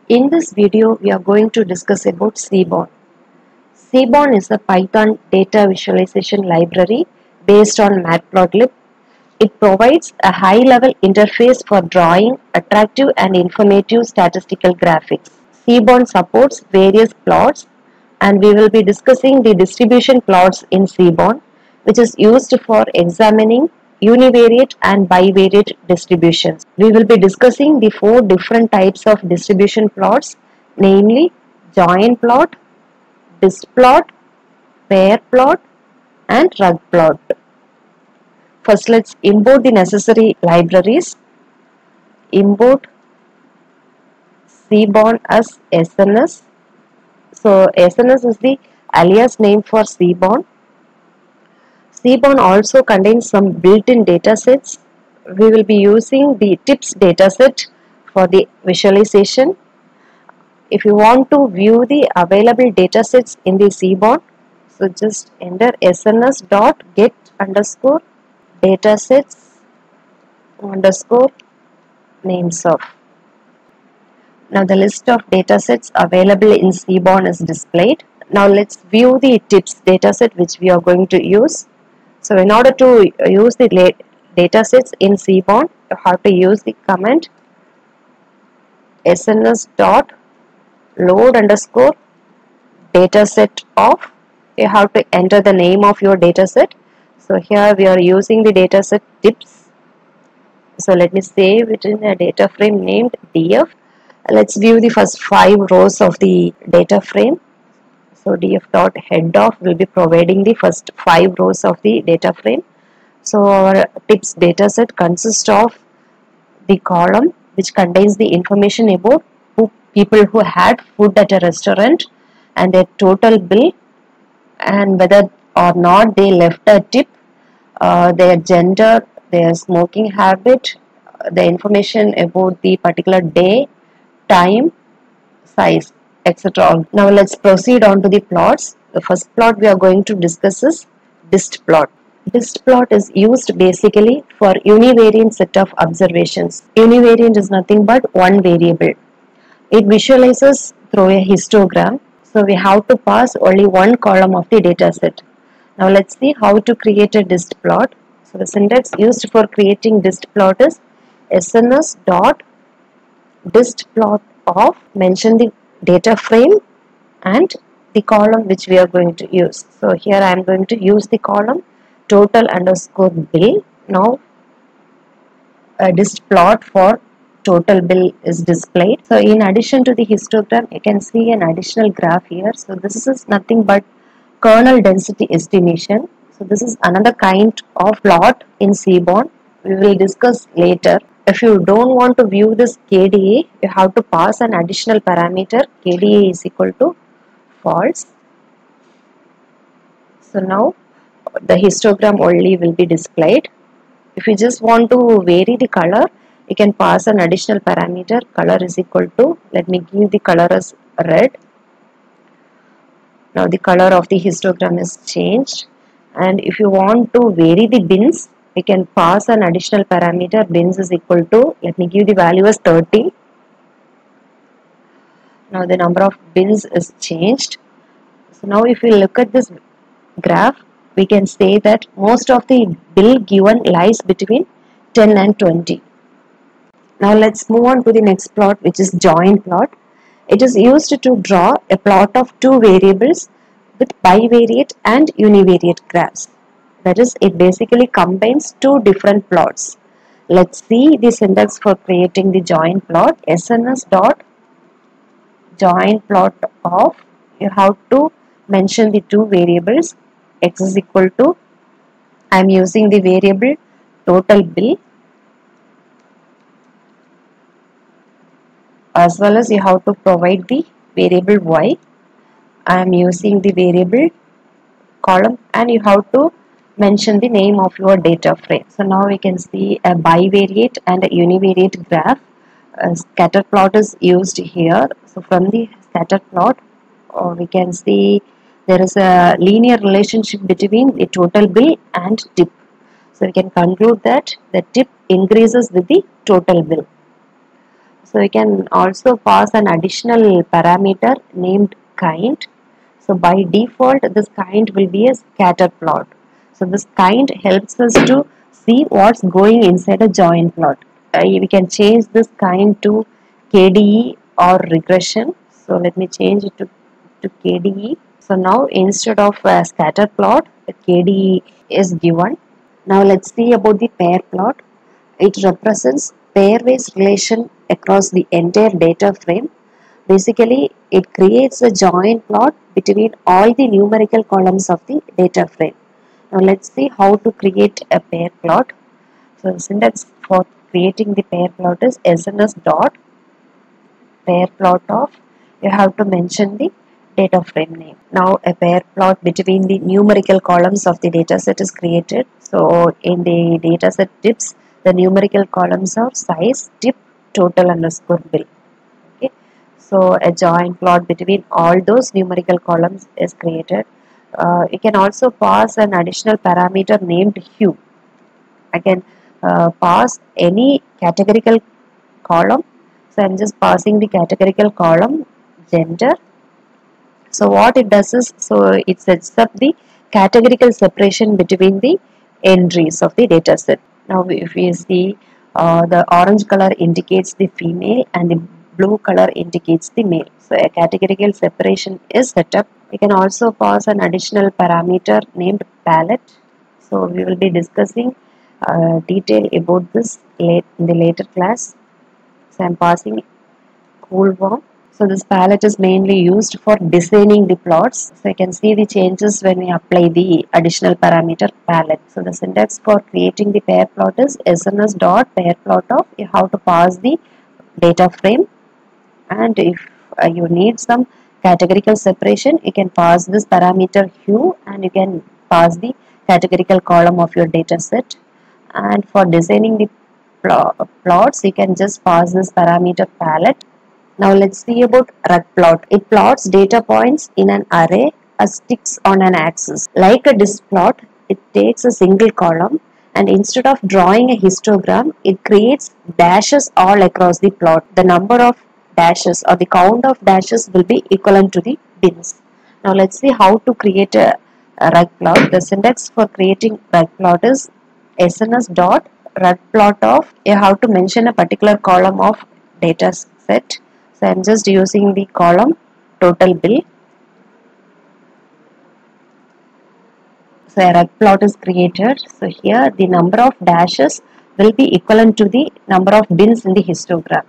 In this video, we are going to discuss about Seaborn. Seaborn is a Python data visualization library based on Matplotlib. It provides a high-level interface for drawing attractive and informative statistical graphics. Seaborn supports various plots, and we will be discussing the distribution plots in Seaborn, which is used for examining univariate and bivariate distributions. We will be discussing the four different types of distribution plots, namely join plot, dist plot, pair plot, and rug plot. First, let's import the necessary libraries. Import Seaborn as SNS. So SNS is the alias name for Seaborn. Seaborn also contains some built-in datasets. We will be using the TIPS dataset for the visualization. If you want to view the available datasets in the Seaborn, so just enter sns.get underscore datasets underscore names of. Now the list of datasets available in Seaborn is displayed. Now let's view the TIPS dataset which we are going to use. So in order to use the datasets in Seaborn, you have to use the command sns.load underscore dataset of. You have to enter the name of your dataset. So here we are using the dataset TIPS. So let me save it in a data frame named df. Let's view the first 5 rows of the data frame. So df.headof will be providing the first 5 rows of the data frame. So our TIPS dataset consists of the column which contains the information about people who had food at a restaurant and their total bill and whether or not they left a tip, their gender, their smoking habit, the information about the particular day, time, size, etc. Now let's proceed on to the plots. The first plot we are going to discuss is dist plot. Dist plot is used basically for univariate set of observations. Univariate is nothing but one variable. It visualizes through a histogram. So we have to pass only one column of the data set. Now let's see how to create a dist plot. So the syntax used for creating dist plot is sns dot dist plot of, mention the data frame and the column which we are going to use. So here I am going to use the column total underscore bill. Now a dist plot for total bill is displayed. So in addition to the histogram, you can see an additional graph here. So this is nothing but kernel density estimation. So this is another kind of plot in Seaborn. We will discuss later. If you don't want to view this KDA, you have to pass an additional parameter. KDA is equal to false. So now the histogram only will be displayed. If you just want to vary the color, you can pass an additional parameter. Color is equal to, let me give the color as red. Now the color of the histogram is changed. And if you want to vary the bins, you can pass an additional parameter. Bins is equal to, let me give the value as 30. Now the number of bins is changed. So now if we look at this graph, we can say that most of the bill given lies between 10 and 20. Now let's move on to the next plot, which is join plot. It is used to draw a plot of two variables with bivariate and univariate graphs. That is, it basically combines two different plots. Let's see the syntax for creating the join plot. sns dot join plot of, you have to mention the two variables. X is equal to, I am using the variable total bill, as well as you have to provide the variable Y. I am using the variable column and you have to mention the name of your data frame. So now we can see a bivariate and a univariate graph. A scatter plot is used here. So from the scatter plot, we can see there is a linear relationship between the total bill and tip. So we can conclude that the tip increases with the total bill. So you can also pass an additional parameter named kind. So by default, this kind will be a scatter plot. So this kind helps us to see what's going inside a join plot. We can change this kind to KDE or regression. So let me change it to KDE. So now instead of a scatter plot, a KDE is given. Now let's see about the pair plot. It represents pairwise relation across the entire data frame. Basically, it creates a join plot between all the numerical columns of the data frame. Now let's see how to create a pair plot. So the syntax for creating the pair plot is SNS dot pair plot of, you have to mention the data frame name. Now a pair plot between the numerical columns of the dataset is created. So in the dataset tips, the numerical columns are size, tip, total underscore bill. Okay. So a join plot between all those numerical columns is created. You can also pass an additional parameter named hue. I can pass any categorical column. So I'm just passing the categorical column gender. So what it does is, so it sets up the categorical separation between the entries of the dataset. Now if we see, the orange color indicates the female and the blue color indicates the male. So a categorical separation is set up. We can also pass an additional parameter named palette. So we will be discussing detail about this in the later class. So I'm passing cool warm. So this palette is mainly used for designing the plots. So you can see the changes when we apply the additional parameter palette. So the syntax for creating the pair plot is SNS dot pair plot of, you have to pass the data frame, and if you need some categorical separation, you can pass this parameter hue and you can pass the categorical column of your data set. And for designing the plots, you can just pass this parameter palette. Now let's see about rug plot. It plots data points in an array as sticks on an axis. Like a disk plot, it takes a single column and instead of drawing a histogram, it creates dashes all across the plot. The number of dashes or the count of dashes will be equivalent to the bins. Now let's see how to create a rug plot. The syntax for creating rug plot is SNS dot rug plot of, you have to mention a particular column of data set. So I am just using the column total bill. So a rug plot is created. So here the number of dashes will be equivalent to the number of bins in the histogram.